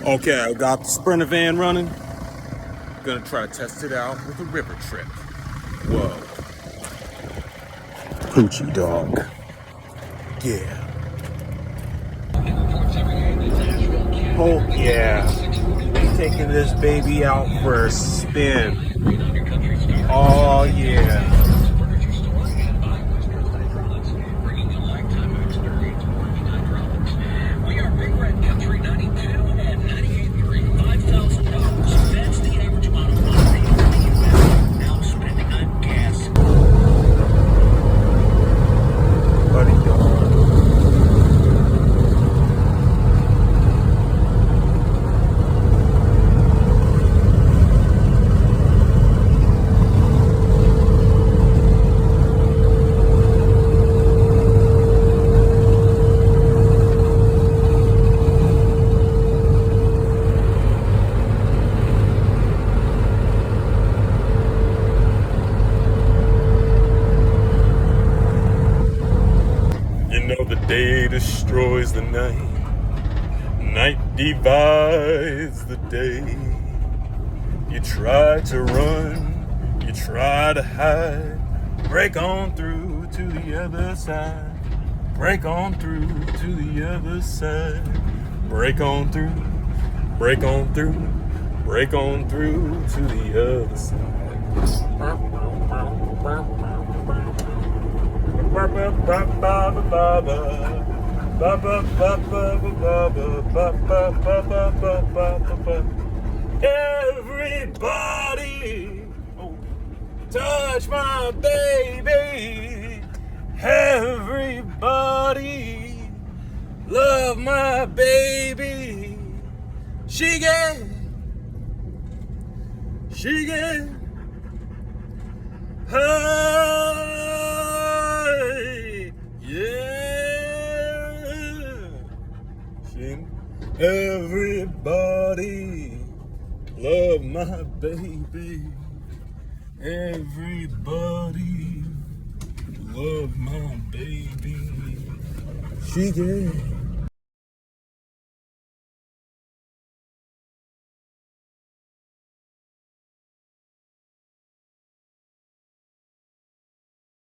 Okay, I got the Sprinter van running. Gonna try to test it out with a river trip. Whoa. Hoochie dog. Yeah. Oh yeah. Taking this baby out for a spin. Oh yeah. The day destroys the night, night divides the day. You try to run, you try to hide, break on through to the other side, break on through to the other side, break on through, break on through, break on through to the other side. Everybody, touch my baby. Everybody, love my baby. She get. Hey, yeah. Everybody love my baby. Everybody love my baby. She gay.